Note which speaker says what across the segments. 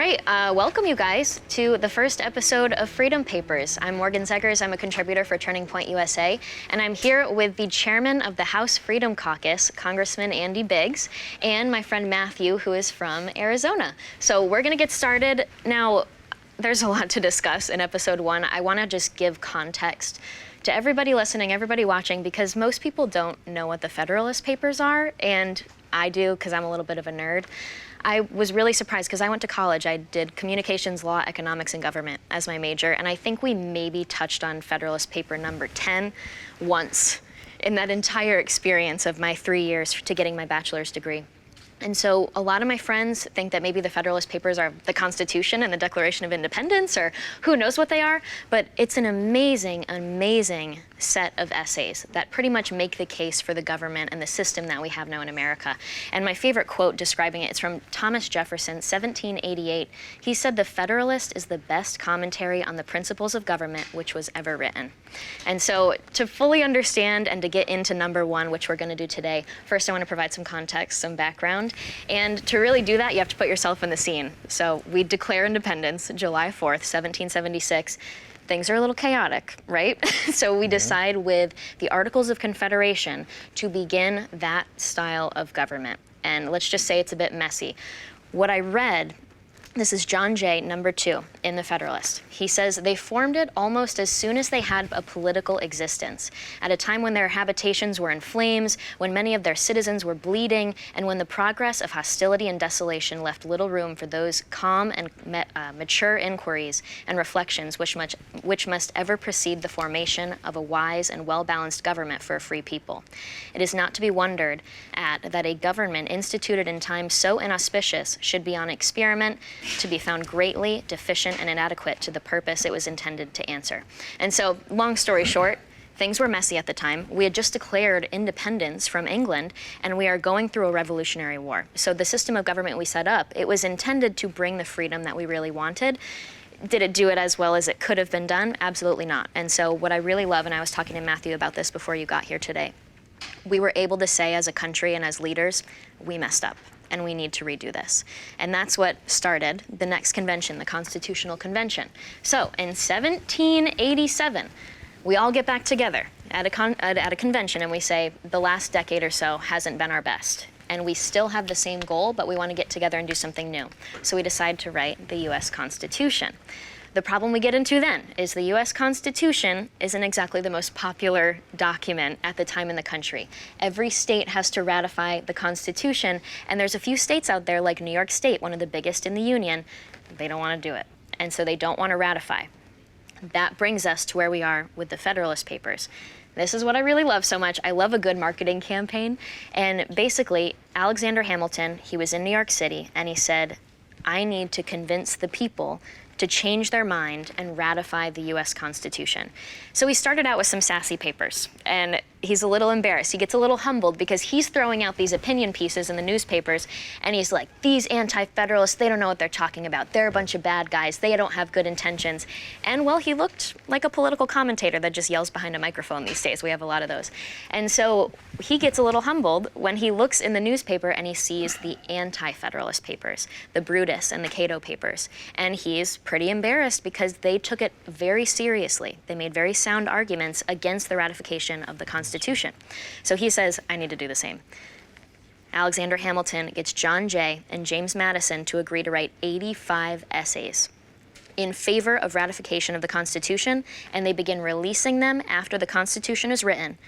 Speaker 1: right, welcome you guys to the first episode of Freedom Papers. I'm Morgan Zegers, I'm a contributor for Turning Point USA, and I'm here with the chairman of the House Freedom Caucus, Congressman Andy Biggs, and my friend Matthew, who is from Arizona. So we're gonna get started. Now, there's a lot to discuss in episode 1. I wanna just give context to everybody listening, everybody watching, because most people don't know what the Federalist Papers are, and I do because I'm a little bit of a nerd. I was really surprised because I went to college. I did communications, law, economics, and government as my major, and I think we maybe touched on Federalist Paper number 10 once in that entire experience of my 3 years to getting my bachelor's degree. And so a lot of my friends think that maybe the Federalist Papers are the Constitution and the Declaration of Independence, or who knows what they are, but it's an amazing, amazing set of essays that pretty much make the case for the government and the system that we have now in America. And my favorite quote describing it is from Thomas Jefferson, 1788. He said, "The Federalist is the best commentary on the principles of government which was ever written." And so to fully understand and to get into number 1, which we're going to do today, first I want to provide some context, some background. And to really do that, you have to put yourself in the scene. So we declare independence July 4th, 1776. Things are a little chaotic, right? So we decide with the Articles of Confederation to begin that style of government. And let's just say it's a bit messy. What I read, this is John Jay, number 2, in the Federalist. He says, "They formed it almost as soon as they had a political existence, at a time when their habitations were in flames, when many of their citizens were bleeding, and when the progress of hostility and desolation left little room for those calm and mature inquiries and reflections which must ever precede the formation of a wise and well-balanced government for a free people. It is not to be wondered at that a government instituted in times so inauspicious should be on experiment, to be found greatly deficient and inadequate to the purpose it was intended to answer." And so, long story short, things were messy at the time. We had just declared independence from England, and we are going through a revolutionary war. So the system of government we set up, it was intended to bring the freedom that we really wanted. Did it do it as well as it could have been done? Absolutely not. And so what I really love, and I was talking to Matthew about this before you got here today, we were able to say as a country and as leaders, we messed up, and we need to redo this. And that's what started the next convention, the Constitutional Convention. So in 1787, we all get back together at a convention and we say, the last decade or so hasn't been our best. And we still have the same goal, but we want to get together and do something new. So we decide to write the U.S. Constitution. The problem we get into then is the U.S. Constitution isn't exactly the most popular document at the time in the country. Every state has to ratify the Constitution, and there's a few states out there like New York State, one of the biggest in the Union, they don't want to do it. And so they don't want to ratify. That brings us to where we are with the Federalist Papers. This is what I really love so much. I love a good marketing campaign. And basically, Alexander Hamilton, he was in New York City, and he said, "I need to convince the people to change their mind and ratify the U.S. Constitution." So he started out with some sassy papers, and he's a little embarrassed. He gets a little humbled because he's throwing out these opinion pieces in the newspapers, and he's like, these anti-federalists, they don't know what they're talking about. They're a bunch of bad guys. They don't have good intentions. And, well, he looked like a political commentator that just yells behind a microphone these days. We have a lot of those. And so he gets a little humbled when he looks in the newspaper and he sees the anti-federalist papers, the Brutus and the Cato papers. And he's pretty embarrassed because they took it very seriously. They made very sound arguments against the ratification of the Constitution. So he says, I need to do the same. Alexander Hamilton gets John Jay and James Madison to agree to write 85 essays in favor of ratification of the Constitution, and they begin releasing them after the Constitution is written,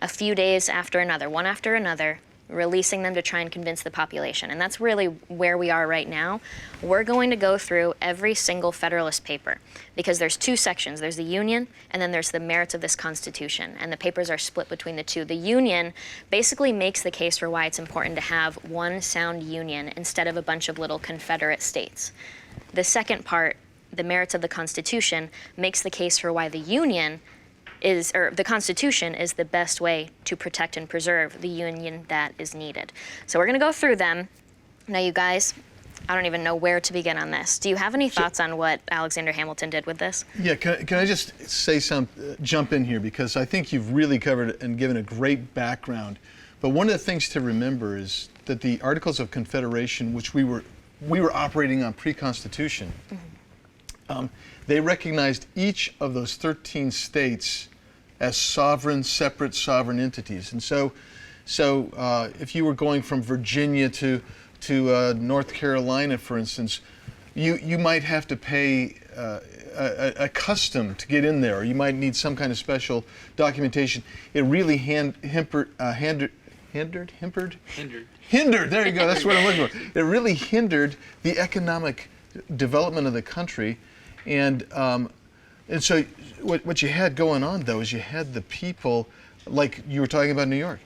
Speaker 1: a few days after another, one after another, releasing them to try and convince the population. And that's really where we are right now. We're going to go through every single Federalist paper because there's 2 sections. There's the Union and then there's the merits of this Constitution. And the papers are split between the 2. The Union basically makes the case for why it's important to have one sound Union instead of a bunch of little Confederate states. The second part, the merits of the Constitution, makes the case for why the Union the Constitution is the best way to protect and preserve the Union that is needed. So we're going to go through them. Now, you guys, I don't even know where to begin on this. Do you have any thoughts on what Alexander Hamilton did with this?
Speaker 2: Yeah, can I just say jump in here, because I think you've really covered and given a great background. But one of the things to remember is that the Articles of Confederation, which we were we were operating on pre-Constitution. They recognized each of those 13 states as separate sovereign entities. And so if you were going from Virginia to North Carolina, for instance, you might have to pay a custom to get in there, or you might need some kind of special documentation. It really hindered. There you go. That's what I'm looking for. It really hindered the economic development of the country, and so what you had going on though is you had the people, like you were talking about New York.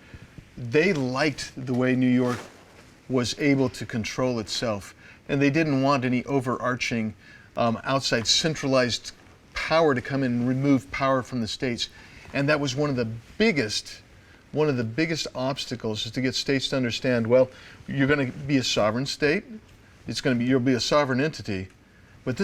Speaker 2: They liked the way New York was able to control itself, and they didn't want any overarching outside centralized power to come in and remove power from the states. And that was one of the biggest obstacles, is to get states to understand, well, you're going to be a sovereign state, you'll be a sovereign entity, but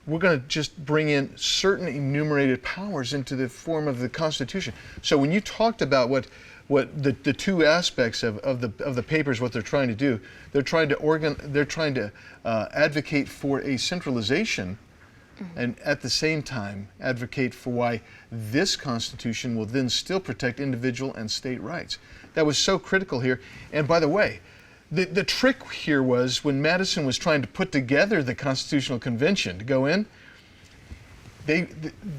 Speaker 2: we're going to just bring in certain enumerated powers into the form of the Constitution. So when you talked about what the two aspects of the papers, what they're trying to do, they're trying to advocate for a centralization, and at the same time advocate for why this Constitution will then still protect individual and state rights. That was so critical here. And by the way, the trick here was when Madison was trying to put together the Constitutional Convention to go in,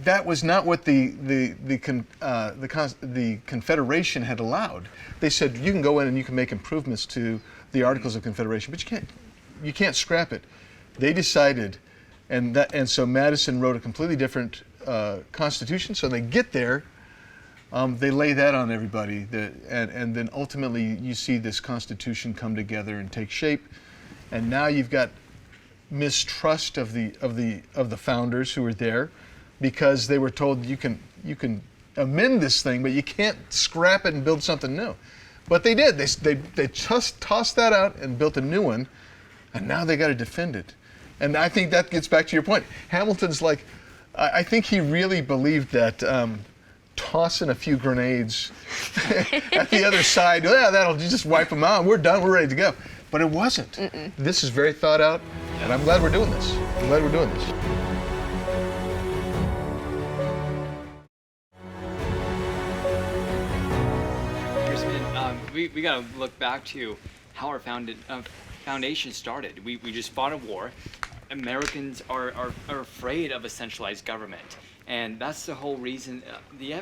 Speaker 2: that was not what the Confederation had allowed. They said you can go in and you can make improvements to the Articles of Confederation, but you can't scrap it. They decided, and so Madison wrote a completely different Constitution. So they get there, they lay that on everybody, and then ultimately you see this Constitution come together and take shape, and now you've got mistrust of the founders who were there, because they were told you can amend this thing, but you can't scrap it and build something new. But they did. They just tossed that out and built a new one, and now they got to defend it. And I think that gets back to your point. Hamilton's like, I think he really believed that tossing a few grenades at the other side, yeah, that'll just wipe them out. We're done. We're ready to go. But it wasn't. This is very thought out, and I'm glad we're doing this.
Speaker 3: We got to look back to how our foundation started. We just fought a war. Americans are afraid of a centralized government, and that's the whole reason. The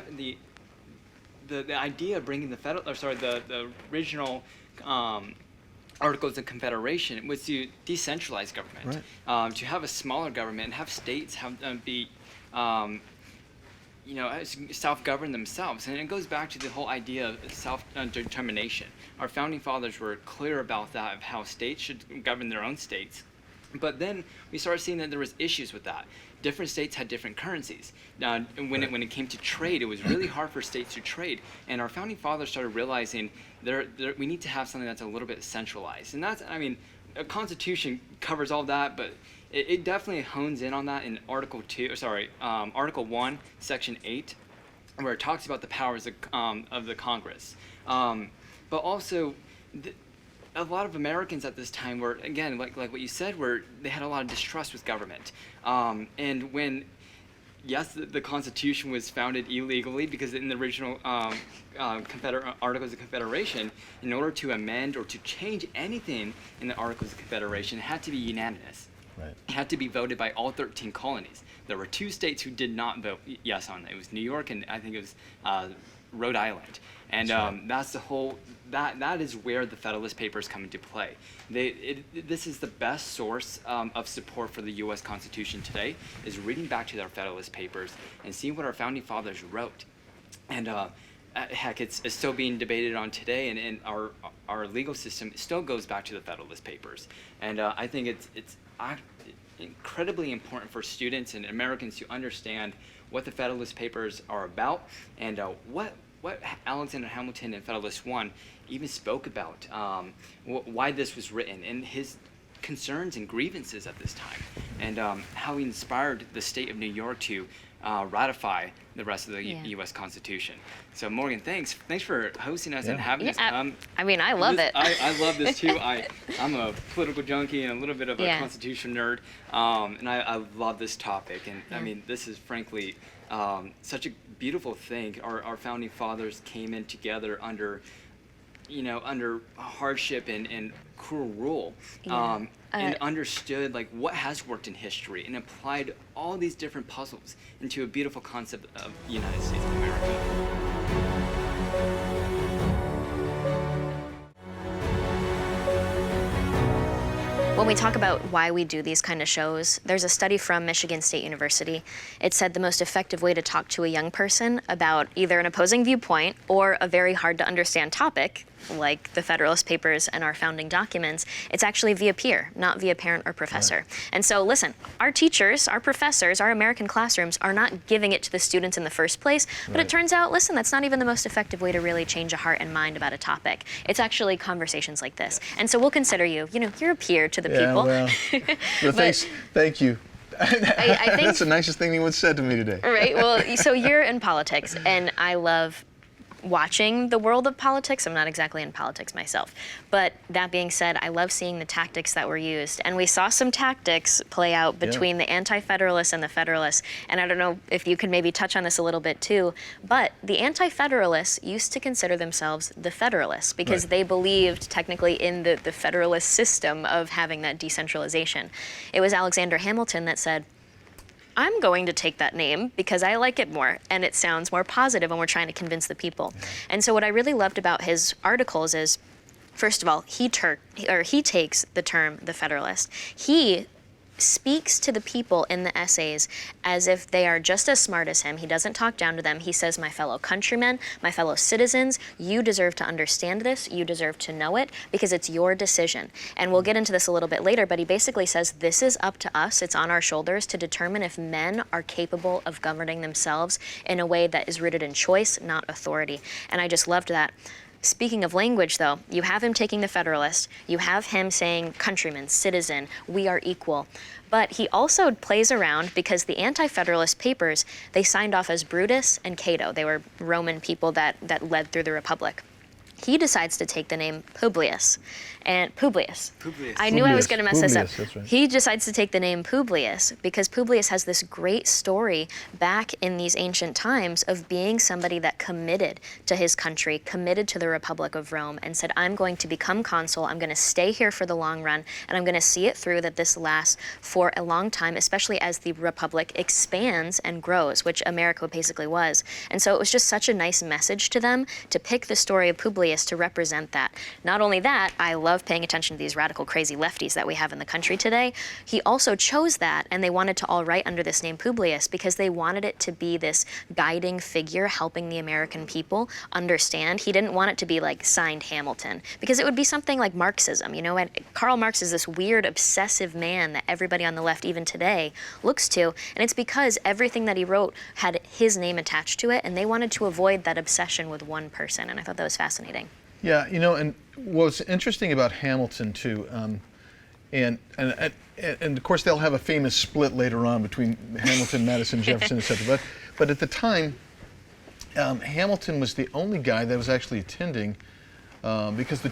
Speaker 3: idea of bringing the original Articles of Confederation was to decentralize government, right. To have a smaller government and have states be self-govern themselves. And it goes back to the whole idea of self-determination. Our founding fathers were clear about that, of how states should govern their own states. But then we started seeing that there was issues with that. Different states had different currencies. When it came to trade, it was really hard for states to trade. And our founding fathers started realizing we need to have something that's a little bit centralized. And that's, a constitution covers all that, but it definitely hones in on that in Article 1, Section 8, where it talks about the powers of the Congress. But also, a lot of Americans at this time were, again, like what you said, they had a lot of distrust with government. And when, yes, the Constitution was founded illegally, because in the original Articles of Confederation, in order to amend or to change anything in the Articles of Confederation, it had to be unanimous.
Speaker 2: Right.
Speaker 3: It had to be voted by all 13 colonies. There were 2 states who did not vote yes on it. It was New York, and I think it was Rhode Island. And that's the whole, that is where the Federalist Papers come into play. This is the best source of support for the U.S. Constitution today, is reading back to our Federalist Papers and seeing what our founding fathers wrote. And heck, it's still being debated on today, and our legal system still goes back to the Federalist Papers. And I think it's incredibly important for students and Americans to understand what the Federalist Papers are about, and what Alexander Hamilton in Federalist 1 even spoke about, why this was written, and his concerns and grievances at this time, and how he inspired the state of New York to ratify the rest of the
Speaker 1: Yeah.
Speaker 3: U.S. Constitution. So Morgan, thanks for hosting us and
Speaker 2: Yeah.
Speaker 3: having us.
Speaker 1: I mean, I love it.
Speaker 3: I love this too. I'm a political junkie and a little bit of a
Speaker 1: Yeah.
Speaker 3: constitution nerd, and I love this topic. And I
Speaker 1: Yeah.
Speaker 3: mean, this is frankly such a beautiful thing. Our founding fathers came in together under hardship and cruel rule,
Speaker 1: Yeah.
Speaker 3: and understood like what has worked in history and applied all these different puzzles into a beautiful concept of the United States of America.
Speaker 1: When we talk about why we do these kind of shows, there's a study from Michigan State University. It said the most effective way to talk to a young person about either an opposing viewpoint or a very hard to understand topic, like the Federalist Papers and our founding documents, it's actually via peer, not via parent or professor. Right. And so listen, our teachers, our professors, our American classrooms are not giving it to the students in the first place, but it turns out, listen, that's not even the most effective way to really change a heart and mind about a topic. It's actually conversations like this. And so we'll consider you, you're a peer to the people.
Speaker 2: Well, thank you.
Speaker 1: I think
Speaker 2: that's the nicest thing anyone said to me today.
Speaker 1: Right, well, so you're in politics, and I love watching the world of politics. I'm not exactly in politics myself. But that being said, I love seeing the tactics that were used. And we saw some tactics play out between the Anti-Federalists and the Federalists. And I don't know if you could maybe touch on this a little bit too, but the Anti-Federalists used to consider themselves the Federalists because they believed technically in the Federalist system of having that decentralization. It was Alexander Hamilton that said, I'm going to take that name because I like it more and it sounds more positive and we're trying to convince the people. And so what I really loved about his articles is, first of all, he takes the term the Federalist. He speaks to the people in the essays as if they are just as smart as him. He doesn't talk down to them. He says, my fellow countrymen, my fellow citizens, you deserve to understand this. You deserve to know it because it's your decision. And we'll get into this a little bit later, but he basically says this is up to us. It's on our shoulders to determine if men are capable of governing themselves in a way that is rooted in choice, not authority. And I just loved that. Speaking of language, though, you have him taking the Federalist, you have him saying countryman, citizen, we are equal. But he also plays around because the Anti-Federalist Papers, they signed off as Brutus and Cato. They were Roman people that led through the Republic. He decides to take the name Publius. And Publius. I knew I was going to mess this up.
Speaker 2: That's right.
Speaker 1: He decides to take the name Publius because Publius has this great story back in these ancient times of being somebody that committed to his country, committed to the Republic of Rome, and said, I'm going to become consul, I'm going to stay here for the long run, and I'm going to see it through that this lasts for a long time, especially as the Republic expands and grows, which America basically was. And so it was just such a nice message to them to pick the story of Publius to represent that. Not only that, I love paying attention to these radical, crazy lefties that we have in the country today. He also chose that, and they wanted to all write under this name Publius because they wanted it to be this guiding figure helping the American people understand. He didn't want it to be like signed Hamilton because it would be something like Marxism. You know, Karl Marx is this weird, obsessive man that everybody on the left, even today, looks to, and it's because everything that he wrote had his name attached to it, and they wanted to avoid that obsession with one person, and I thought that was fascinating.
Speaker 2: Yeah, and what's interesting about Hamilton too, and of course they'll have a famous split later on between Hamilton, Madison, Jefferson, etc. But at the time, Hamilton was the only guy that was actually attending because there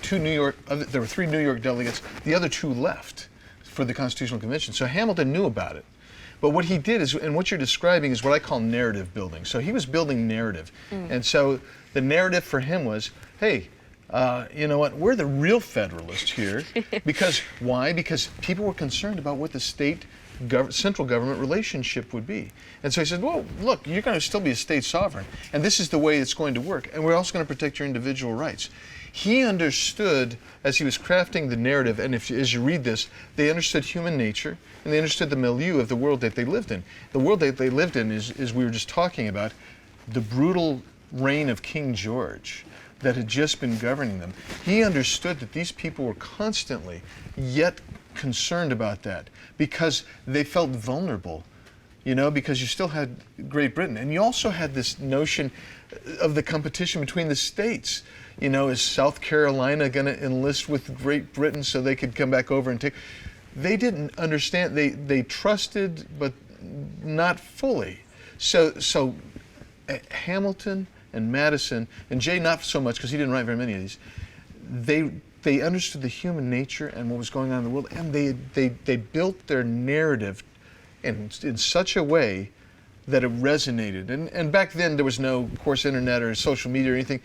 Speaker 2: were 3 New York delegates. The other 2 left for the Constitutional Convention. So Hamilton knew about it. But what he did is, and what you're describing is what I call narrative building. So he was building narrative. And so the narrative for him was, hey, you know what, we're the real Federalists here. Because, why? Because people were concerned about what the central government relationship would be. And so he said, well, look, you're going to still be a state sovereign, and this is the way it's going to work, and we're also going to protect your individual rights. He understood, as he was crafting the narrative, and as you read this, they understood human nature, and they understood the milieu of the world that they lived in. The world that they lived in is we were just talking about, the brutal reign of King George that had just been governing them. He understood that these people were constantly yet concerned about that because they felt vulnerable, because you still had Great Britain. And you also had this notion of the competition between the states. Is South Carolina going to enlist with Great Britain so they could come back over and take? They didn't understand. They trusted, but not fully. So Hamilton and Madison, and Jay not so much because he didn't write very many of these, they understood the human nature and what was going on in the world, and they built their narrative in such a way that it resonated. And back then there was no, of course, internet or social media or anything.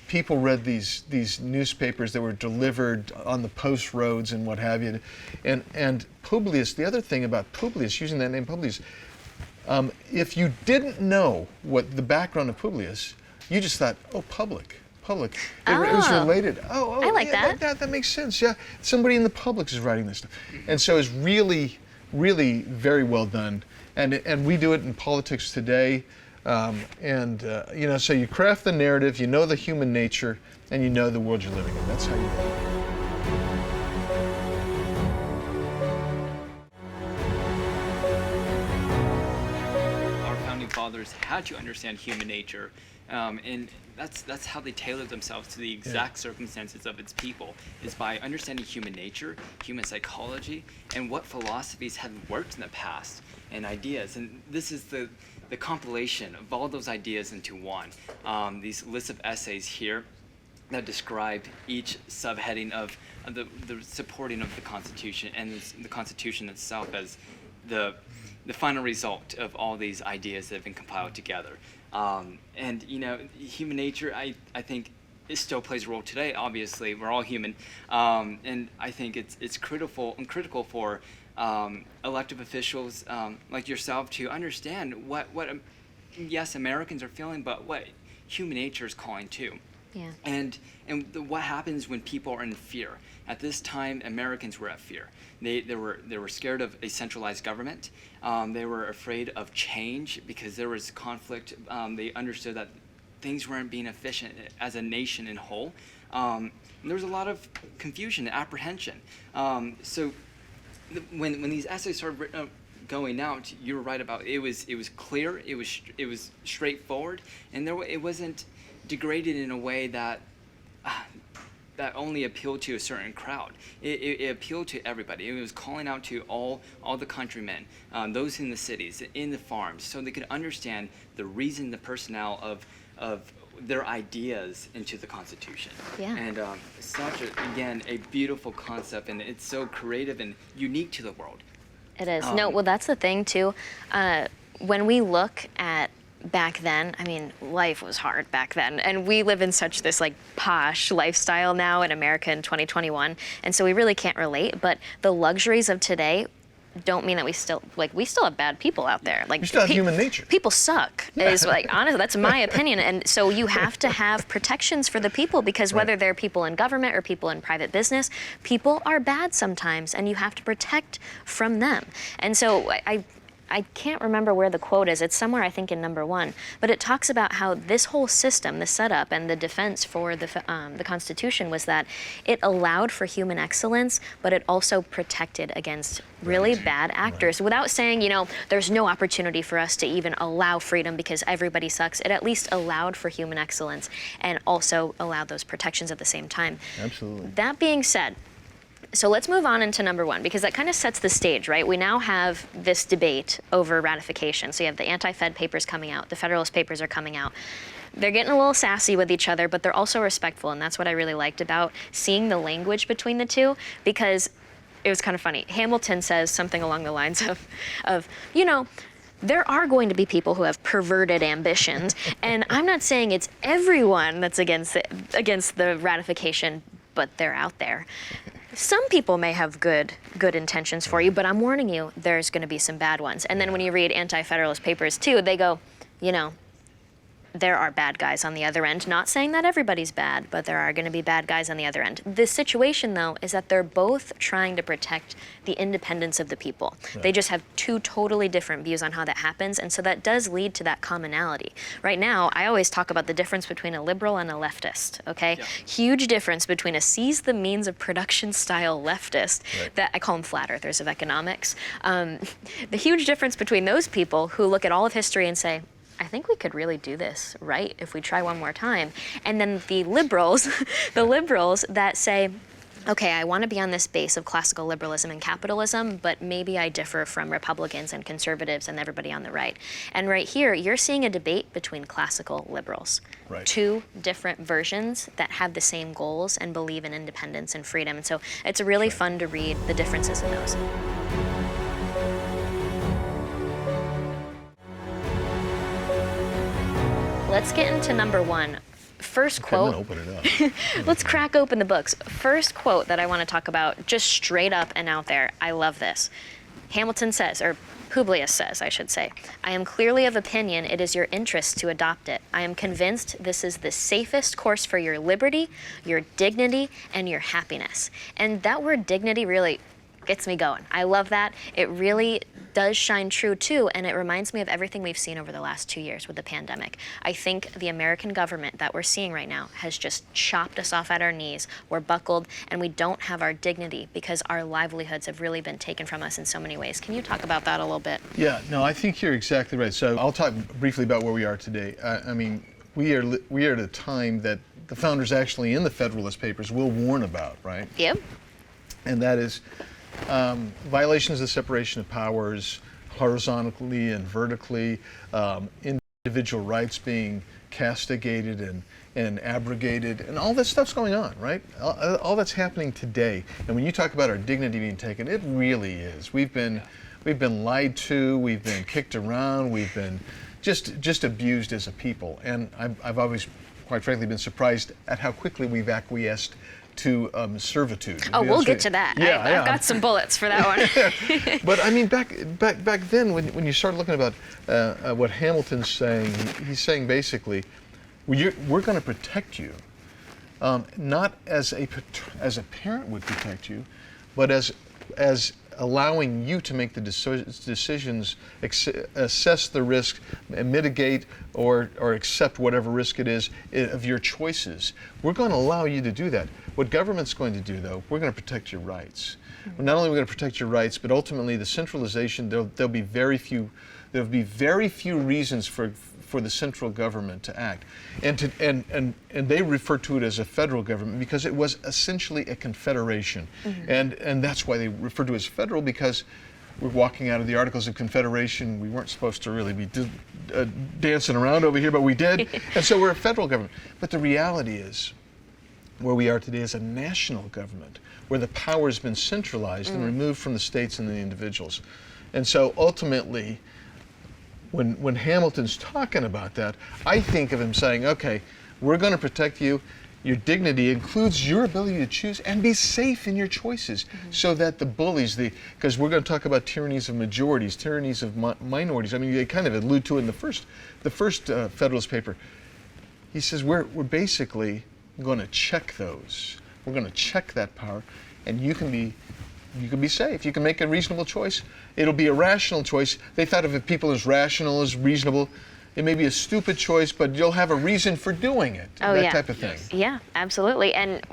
Speaker 2: People read these newspapers that were delivered on the post roads and what have you. And Publius, the other thing about Publius, using that name Publius, if you didn't know what the background of Publius, you just thought, oh, public. It was related.
Speaker 1: I like
Speaker 2: yeah,
Speaker 1: that.
Speaker 2: That makes sense. Yeah, somebody in the public is writing this stuff, and so it's really, really very well done. And we do it in politics today. You know, so you craft the narrative, you know the human nature, and you know the world you're living in. That's how you do it.
Speaker 3: Our founding fathers had to understand human nature, and that's how they tailored themselves to the exact circumstances of its people, is by understanding human nature, human psychology, and what philosophies had worked in the past, and ideas. And this is the compilation of all those ideas into one. These lists of essays here that describe each subheading of the supporting of the Constitution, and the Constitution itself as the final result of all these ideas that have been compiled together. And you know, human nature, I think, it still plays a role today. Obviously, we're all human, and I think it's critical for elected officials like yourself to understand what yes, Americans are feeling, but what human nature is calling too.
Speaker 1: Yeah.
Speaker 3: And what happens when people are in fear? At this time, Americans were at fear. They were scared of a centralized government. They were afraid of change because there was conflict. They understood that things weren't being efficient as a nation in whole. And there was a lot of confusion and apprehension. So when these essays started going out, you were right about it was clear, it was straightforward, and it wasn't degraded in a way that only appealed to a certain crowd. It appealed to everybody. It was calling out to all the countrymen, those in the cities, in the farms, so they could understand the reason, the personnel of their ideas into the Constitution.
Speaker 1: Yeah.
Speaker 3: And such again a beautiful concept, and it's so creative and unique to the world.
Speaker 1: It is. No, well, that's the thing too. When we look at back then, I mean, life was hard back then, and we live in such this like posh lifestyle now in America in 2021, and so we really can't relate. But the luxuries of today don't mean that we still have bad people out there. Like,
Speaker 2: You still have human nature.
Speaker 1: People suck. Is like, honestly, that's my opinion. And so you have to have protections for the people, because whether they're people in government or people in private business, people are bad sometimes, and you have to protect from them. And so I can't remember where the quote is. It's somewhere, I think, in number 1. But it talks about how this whole system, the setup and the defense for the Constitution, was that it allowed for human excellence, but it also protected against really bad actors. Without saying, you know, there's no opportunity for us to even allow freedom because everybody sucks. It at least allowed for human excellence and also allowed those protections at the same time.
Speaker 2: Absolutely.
Speaker 1: That being said, so let's move on into number 1, because that kind of sets the stage, right? We now have this debate over ratification. So you have the Anti-Fed papers coming out, the Federalist Papers are coming out. They're getting a little sassy with each other, but they're also respectful, and that's what I really liked about seeing the language between the two, because it was kind of funny. Hamilton says something along the lines of you know, there are going to be people who have perverted ambitions, and I'm not saying it's everyone that's against the ratification, but they're out there. Some people may have good intentions for you, but I'm warning you, there's going to be some bad ones. And then when you read Anti-Federalist Papers too, they go, you know, there are bad guys on the other end. Not saying that everybody's bad, but there are going to be bad guys on the other end. The situation, though, is that they're both trying to protect the independence of the people. Right. They just have two totally different views on how that happens, and so that does lead to that commonality. Right now, I always talk about the difference between a liberal and a leftist, okay? Yeah. Huge difference between a seize the means of production style leftist, that I call them flat earthers of economics. The huge difference between those people who look at all of history and say, I think we could really do this right if we try one more time. And then the liberals that say, okay, I want to be on this base of classical liberalism and capitalism, but maybe I differ from Republicans and conservatives and everybody on the right. And right here, you're seeing a debate between classical liberals.
Speaker 2: Right.
Speaker 1: Two different versions that have the same goals and believe in independence and freedom. And so it's really fun to read the differences in those. Let's get into number one. First quote.
Speaker 2: I'm gonna open it up.
Speaker 1: Let's crack open the books. First quote that I want to talk about, just straight up and out there. I love this. Hamilton says, or Publius says, I should say, I am clearly of opinion it is your interest to adopt it. I am convinced this is the safest course for your liberty, your dignity, and your happiness. And that word dignity really gets me going. I love that. It really does shine true too, and it reminds me of everything we've seen over the last 2 years with the pandemic. I think the American government that we're seeing right now has just chopped us off at our knees. We're buckled, and we don't have our dignity because our livelihoods have really been taken from us in so many ways. Can you talk about that a little bit?
Speaker 2: Yeah, no, I think you're exactly right. So I'll talk briefly about where we are today. I mean, we are at a time that the founders actually in the Federalist Papers will warn about, right?
Speaker 1: Yep.
Speaker 2: And that is violations of the separation of powers, horizontally and vertically, individual rights being castigated and abrogated, and all this stuff's going on, right? All that's happening today. And when you talk about our dignity being taken, it really is. We've been lied to, we've been kicked around, we've been just abused as a people. And I've always, quite frankly, been surprised at how quickly we've acquiesced to servitude.
Speaker 1: Oh, we'll get to that.
Speaker 2: Yeah,
Speaker 1: I've got some bullets for that one.
Speaker 2: But I mean, back then, when you start looking about what Hamilton's saying, he's saying basically, we're going to protect you, not as a parent would protect you, but as allowing you to make the decisions, assess the risk, and mitigate or accept whatever risk it is of your choices. We're going to allow you to do that. What government's going to do, though, we're going to protect your rights. Not only are we going to protect your rights, but ultimately the centralization, there'll be very few reasons for the central government to act. And they refer to it as a federal government because it was essentially a confederation. And that's why they refer to it as federal, because we're walking out of the Articles of Confederation. We weren't supposed to really be dancing around over here, but we did. And so we're a federal government. But the reality is, where we are today is a national government, where the power has been centralized and removed from the states and the individuals. And so ultimately, when Hamilton's talking about that, I think of him saying, okay, we're going to protect you. Your dignity includes your ability to choose and be safe in your choices, so that the bullies, because we're going to talk about tyrannies of majorities, tyrannies of minorities. I mean, they kind of allude to it in the first Federalist paper. He says we're basically going to check those. We're going to check that power, and you can be safe. You can make a reasonable choice. It'll be a rational choice. They thought of people as rational, as reasonable. It may be a stupid choice, but you'll have a reason for doing it. That type of thing.
Speaker 1: Yeah, absolutely. And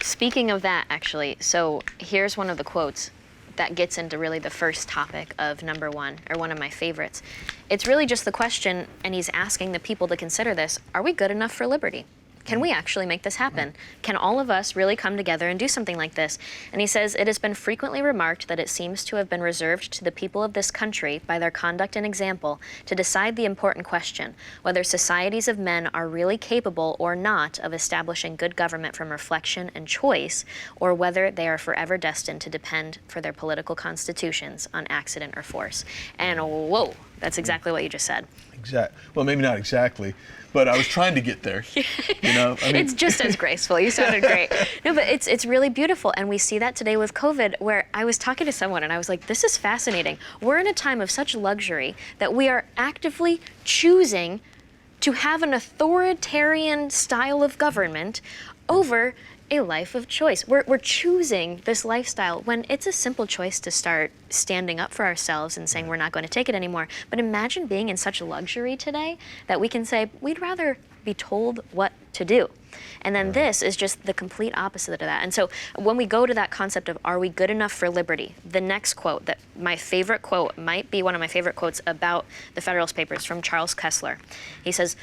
Speaker 1: speaking of that, actually, so here's one of the quotes that gets into really the first topic of number one, or one of my favorites. It's really just the question, and he's asking the people to consider this: are we good enough for liberty? Can we actually make this happen? Can all of us really come together and do something like this? And he says, it has been frequently remarked that it seems to have been reserved to the people of this country, by their conduct and example, to decide the important question, whether societies of men are really capable or not of establishing good government from reflection and choice, or whether they are forever destined to depend for their political constitutions on accident or force. And whoa, that's exactly what you just said.
Speaker 2: Well, maybe not exactly, but I was trying to get there. You know, I mean,
Speaker 1: it's just as graceful. You sounded great. No, but it's really beautiful, and we see that today with COVID, where I was talking to someone and I was like, this is fascinating. We're in a time of such luxury that we are actively choosing to have an authoritarian style of government over a life of choice. We're choosing this lifestyle when it's a simple choice to start standing up for ourselves and saying we're not going to take it anymore. But imagine being in such luxury today that we can say we'd rather be told what to do. And then this is just the complete opposite of that. And so when we go to that concept of are we good enough for liberty, the next quote, that my favorite quote, might be one of my favorite quotes about the Federalist Papers, from Charles Kessler. He says,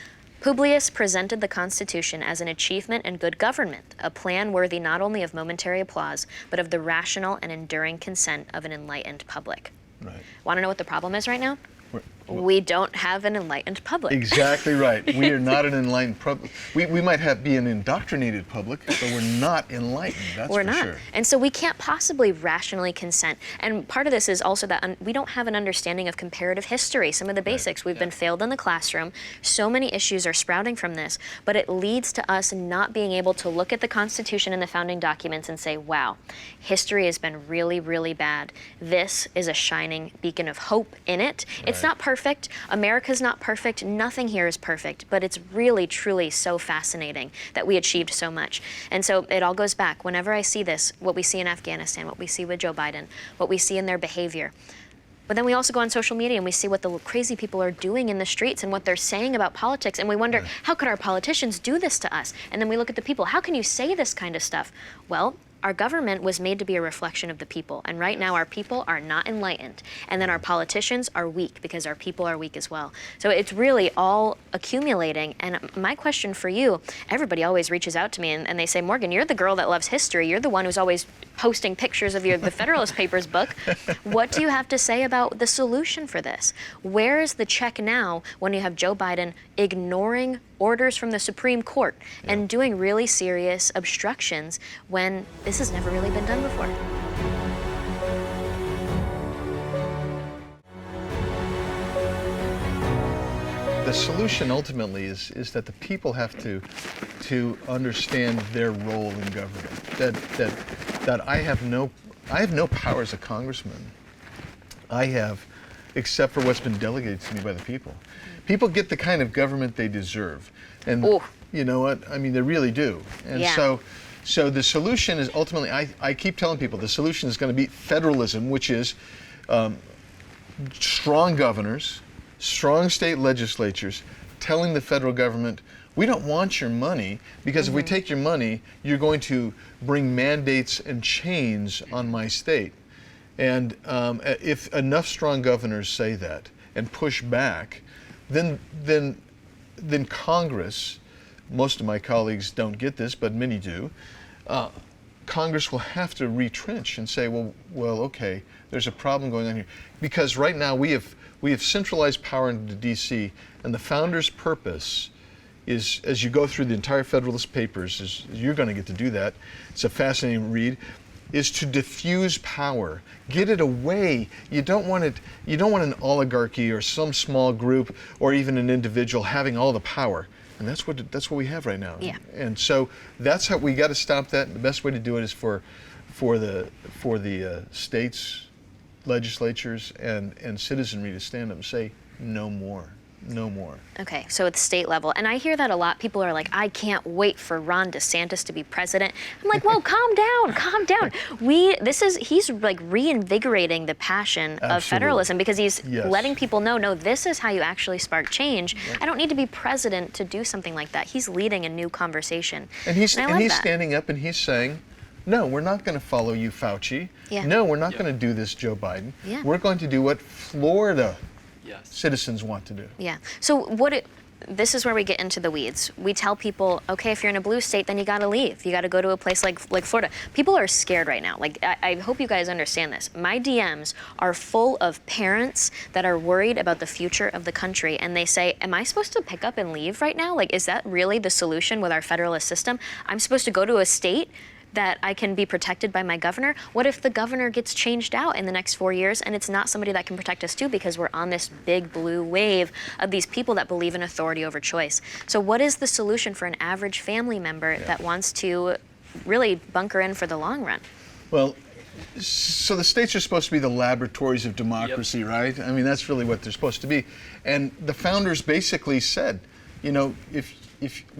Speaker 1: Publius presented the Constitution as an achievement and good government, a plan worthy not only of momentary applause, but of the rational and enduring consent of an enlightened public.
Speaker 2: Right.
Speaker 1: Want to know what the problem is right now?
Speaker 2: Well,
Speaker 1: We don't have an enlightened public.
Speaker 2: exactly right. We are not an enlightened public. We might be an indoctrinated public, but we're not enlightened. That's
Speaker 1: We're
Speaker 2: for
Speaker 1: not.
Speaker 2: sure.
Speaker 1: And so we can't possibly rationally consent. And part of this is also that we don't have an understanding of comparative history, some of the basics. We've been failed in the classroom. So many issues are sprouting from this, but it leads to us not being able to look at the Constitution and the founding documents and say, wow, history has been really, really bad. This is a shining beacon of hope in it. It's not perfect. America's not perfect. Nothing here is perfect, but it's really, truly so fascinating that we achieved so much. And so it all goes back. Whenever I see this, what we see in Afghanistan, what we see with Joe Biden, what we see in their behavior. But then we also go on social media and we see what the crazy people are doing in the streets and what they're saying about politics. And we wonder, how could our politicians do this to us? And then we look at the people. How can you say this kind of stuff? Well, our government was made to be a reflection of the people. And right now our people are not enlightened. And then our politicians are weak because our people are weak as well. So it's really all accumulating. And my question for you, everybody always reaches out to me and they say, Morgan, you're the girl that loves history. You're the one who's always posting pictures of the Federalist Papers book. What do you have to say about the solution for this? Where is the check now when you have Joe Biden ignoring orders from the Supreme Court and doing really serious obstructions when this has never really been done before?
Speaker 2: The solution ultimately is that the people have to understand their role in government. That I have no power as a congressman. I have, except for what's been delegated to me by the people. People get the kind of government they deserve, and you know what? I mean, they really do. And so the solution is ultimately, I keep telling people, the solution is going to be federalism, which is strong governors, strong state legislatures telling the federal government, we don't want your money, because if we take your money, you're going to bring mandates and chains on my state. And if enough strong governors say that and push back, then Congress, most of my colleagues don't get this, but many do, Congress will have to retrench and say, well, okay, there's a problem going on here. Because right now we have centralized power into D.C., and the founders' purpose is, as you go through the entire Federalist Papers, you're going to get to do that, it's a fascinating read, is to diffuse power, get it away. You don't want an oligarchy or some small group or even an individual having all the power. And that's what we have right now.
Speaker 1: Yeah.
Speaker 2: And so that's how we got to stop that. The best way to do it is for the states, legislatures, and citizenry to stand up and say no more. No more.
Speaker 1: Okay, so at the state level, and I hear that a lot. People are like, I can't wait for Ron DeSantis to be president. I'm like, whoa, calm down, calm down. He's like reinvigorating the passion of federalism, because he's letting people know, no, this is how you actually spark change. I don't need to be president to do something like that. He's leading a new conversation.
Speaker 2: And he's standing up and he's saying, no, we're not going to follow you, Fauci. No, we're not going to do this, Joe Biden. We're going to do what Florida citizens want to do.
Speaker 1: Yeah. So this is where we get into the weeds. We tell people, okay, if you're in a blue state, then you got to leave. You got to go to a place like Florida. People are scared right now. Like, I hope you guys understand this. My DMs are full of parents that are worried about the future of the country, and they say, am I supposed to pick up and leave right now? Like, is that really the solution with our federalist system? I'm supposed to go to a state that I can be protected by my governor? What if the governor gets changed out in the next 4 years and it's not somebody that can protect us too, because we're on this big blue wave of these people that believe in authority over choice? So what is the solution for an average family member that wants to really bunker in for the long run?
Speaker 2: Well, so the states are supposed to be the laboratories of democracy, right? I mean, that's really what they're supposed to be. And the founders basically said, you know,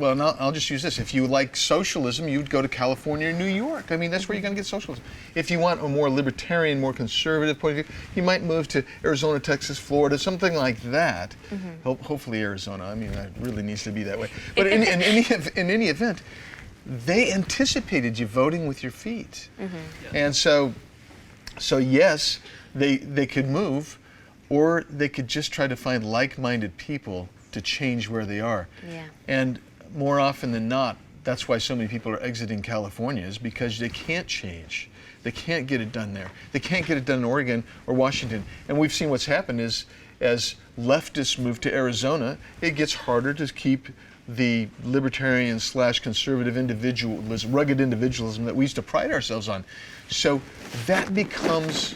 Speaker 2: I'll just use this. If you like socialism, you'd go to California or New York. I mean, that's where you're going to get socialism. If you want a more libertarian, more conservative point of view, you might move to Arizona, Texas, Florida, something like that. Hopefully Arizona. I mean, that really needs to be that way. But in any event, they anticipated you voting with your feet. And so yes, they could move, or they could just try to find like-minded people to change where they are.
Speaker 1: Yeah.
Speaker 2: And more often than not, that's why so many people are exiting California, is because they can't change. They can't get it done there. They can't get it done in Oregon or Washington. And we've seen what's happened is, as leftists move to Arizona, it gets harder to keep the libertarian / conservative individualism, rugged individualism that we used to pride ourselves on. So that becomes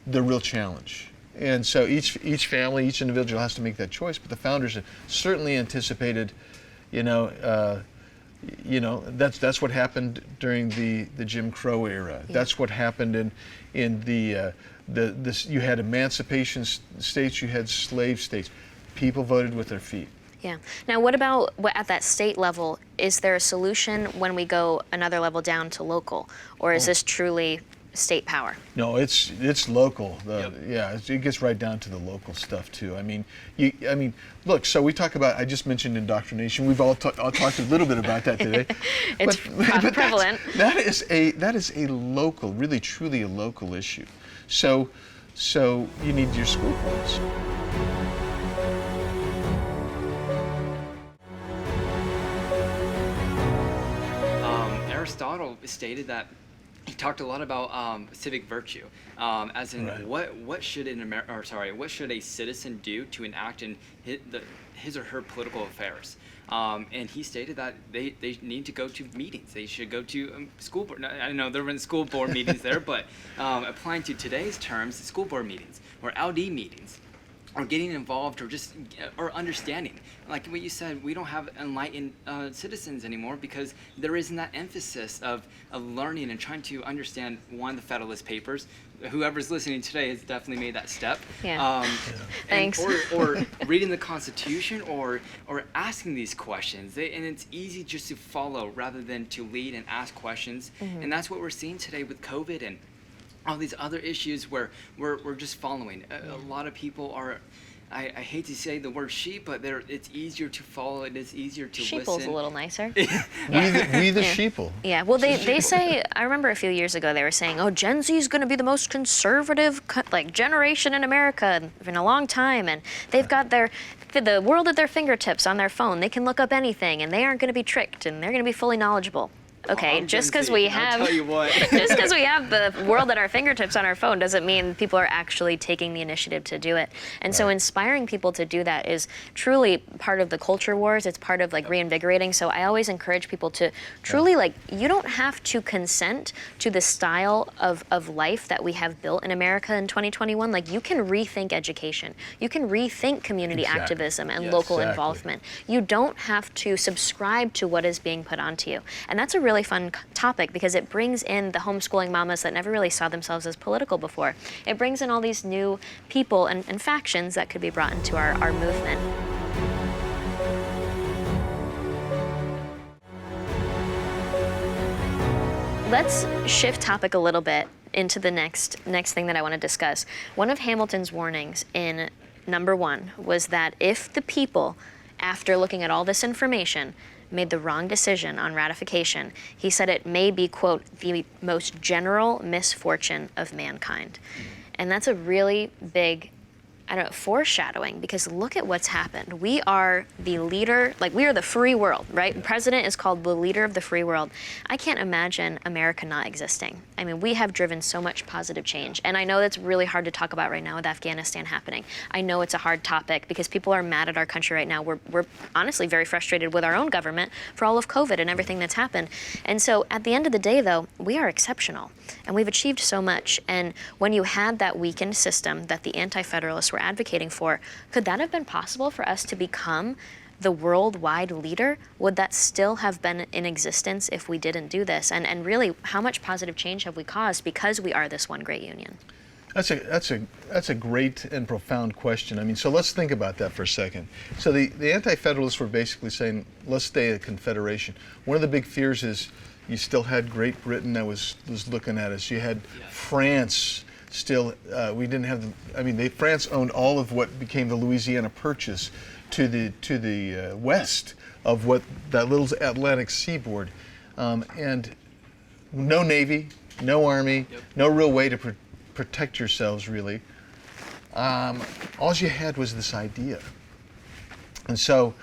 Speaker 2: the real challenge. And so each family, each individual has to make that choice. But the founders certainly anticipated, that's what happened during the Jim Crow era. Yeah. That's what happened in you had emancipation states, you had slave states. People voted with their feet.
Speaker 1: Yeah. Now, what about at that state level? Is there a solution when we go another level down to local, or is this truly state power?
Speaker 2: No, it's local.
Speaker 3: Yep.
Speaker 2: Yeah, it gets right down to the local stuff too. I mean, look. So we talk about. I just mentioned indoctrination. We've all talked a little bit about that today.
Speaker 1: It's prevalent.
Speaker 2: That is a local, really truly a local issue. So you need your school boards.
Speaker 3: Aristotle stated that he talked a lot about civic virtue, as in
Speaker 2: right.
Speaker 3: what should what should a citizen do to enact in his or her political affairs. And he stated that they need to go to meetings. They should go to school board. I know there were school board meetings there, but applying to today's terms, school board meetings or LD meetings, or getting involved, or understanding. Like what you said, we don't have enlightened citizens anymore because there isn't that emphasis of learning and trying to understand, one, the Federalist Papers. Whoever's listening today has definitely made that step.
Speaker 1: Yeah. Thanks.
Speaker 3: Or reading the Constitution, or asking these questions. And it's easy just to follow rather than to lead and ask questions. Mm-hmm. And that's what we're seeing today with COVID and all these other issues where we're just following. A lot of people are, I hate to say the word sheep, but it's easier to follow. It is easier to listen.
Speaker 1: Sheeple's a little nicer.
Speaker 2: We the sheeple.
Speaker 1: Yeah, well, they say, I remember a few years ago they were saying, Gen Z is going to be the most conservative generation in America in a long time, and they've got the world at their fingertips on their phone. They can look up anything, and they aren't going to be tricked, and they're going to be fully knowledgeable. Okay, just because we have the world at our fingertips on our phone doesn't mean people are actually taking the initiative to do it. And so inspiring people to do that is truly part of the culture wars. It's part of reinvigorating. So I always encourage people to truly you don't have to consent to the style of life that we have built in America in 2021. You can rethink education. You can rethink community activism and local involvement. You don't have to subscribe to what is being put onto you. And that's a really fun topic because it brings in the homeschooling mamas that never really saw themselves as political before. It brings in all these new people and factions that could be brought into our movement. Let's shift topic a little bit into the next thing that I want to discuss. One of Hamilton's warnings in number 1 was that if the people, after looking at all this information, made the wrong decision on ratification, he said it may be, quote, the most general misfortune of mankind. And that's a really big, foreshadowing, because look at what's happened. We are the leader, we are the free world, right? The president is called the leader of the free world. I can't imagine America not existing. I mean, we have driven so much positive change. And I know that's really hard to talk about right now with Afghanistan happening. I know it's a hard topic because people are mad at our country right now. We're honestly very frustrated with our own government for all of COVID and everything that's happened. And so at the end of the day, though, we are exceptional and we've achieved so much. And when you had that weakened system that the anti-federalists were advocating for, could that have been possible for us to become the worldwide leader? Would that still have been in existence if we didn't do this? And really, how much positive change have we caused because we are this one great union?
Speaker 2: That's a great and profound question. I mean, so let's think about that for a second. So the anti-federalists were basically saying, let's stay a confederation. One of the big fears is you still had Great Britain that was looking at us. You had France. Still, we didn't have France owned all of what became the Louisiana Purchase to the west of what that little Atlantic seaboard, and no navy, no army, no real way to protect yourselves really. All you had was this idea, And so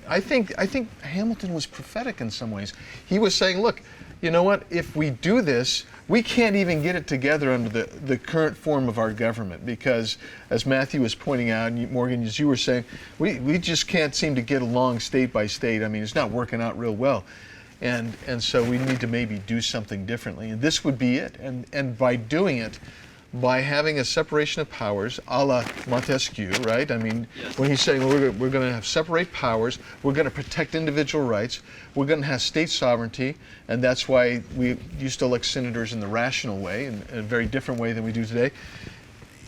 Speaker 2: I think Hamilton was prophetic in some ways. He was saying, look, you know what? If we do this, we can't even get it together under the current form of our government, because, as Matthew was pointing out, and Morgan, as you were saying, we just can't seem to get along state by state. I mean, it's not working out real well. And so we need to maybe do something differently. And this would be it. And by doing it, by having a separation of powers, a la Montesquieu, right? I mean, when he's saying, well, we're going to have separate powers, we're going to protect individual rights, we're going to have state sovereignty, and that's why we used to elect senators in the rational way, in a very different way than we do today.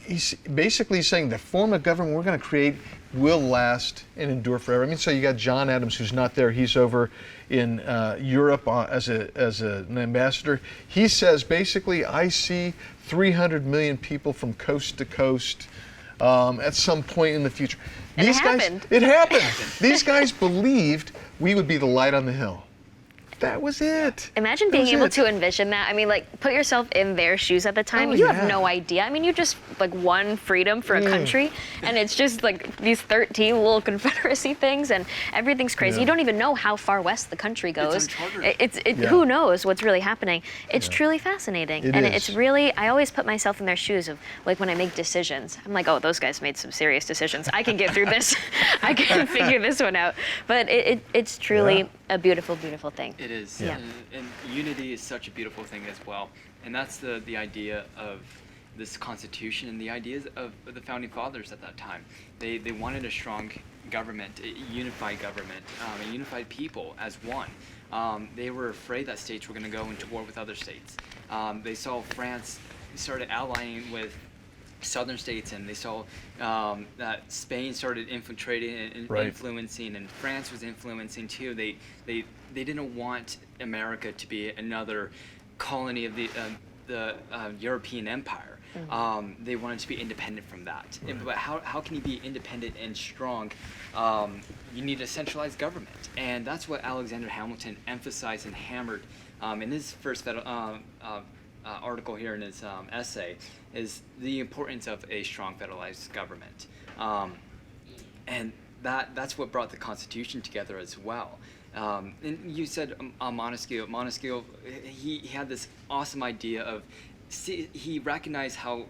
Speaker 2: He's basically saying the form of government we're going to create will last and endure forever. I mean, so you got John Adams, who's not there. He's over in Europe as an ambassador. He says, basically, I see 300 million people from coast to coast at some point in the future.
Speaker 1: And
Speaker 2: These
Speaker 1: it
Speaker 2: guys,
Speaker 1: happened.
Speaker 2: it happened. These guys believed we would be the light on the hill. That was it.
Speaker 1: Imagine being able to envision that. I mean, like, put yourself in their shoes at the time.
Speaker 2: Oh,
Speaker 1: you
Speaker 2: yeah.
Speaker 1: have no idea. I mean, you just, like, won freedom for a country, and it's just, like, these 13 little Confederacy things, and everything's crazy.
Speaker 2: Yeah.
Speaker 1: You don't even know how far west the country goes.
Speaker 3: It's uncharted.
Speaker 1: Who knows what's really happening? It's truly fascinating.
Speaker 2: It
Speaker 1: and
Speaker 2: is.
Speaker 1: it's really, I always put myself in their shoes of, like, when I make decisions. I'm like, oh, those guys made some serious decisions. I can get through this. I can figure this one out. But it's truly a beautiful, beautiful thing.
Speaker 3: It is.
Speaker 1: Yeah.
Speaker 3: And unity is such a beautiful thing as well. And that's the idea of this Constitution and the ideas of the Founding Fathers at that time. They wanted a strong government, a unified government, a unified people as one. They were afraid that states were going to go into war with other states. They saw France started allying with southern states, and they saw that Spain started infiltrating and influencing, and France was influencing too. They didn't want America to be another colony of the European Empire. Mm-hmm. They wanted to be independent from that. Right. But how can you be independent and strong? You need a centralized government, and that's what Alexander Hamilton emphasized and hammered in his first article here in his essay, is the importance of a strong federalized government. And that's what brought the Constitution together as well. And you said Montesquieu. Montesquieu, he had this awesome idea of, he recognized how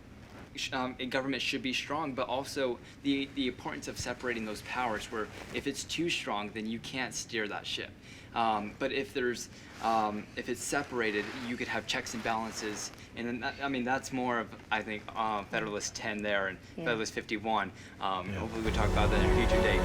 Speaker 3: a government should be strong, but also the importance of separating those powers, where if it's too strong, then you can't steer that ship. But if it's separated, you could have checks and balances, and that's more of, I think, Federalist 10 there and Federalist 51. Hopefully we'll talk about that in a future date.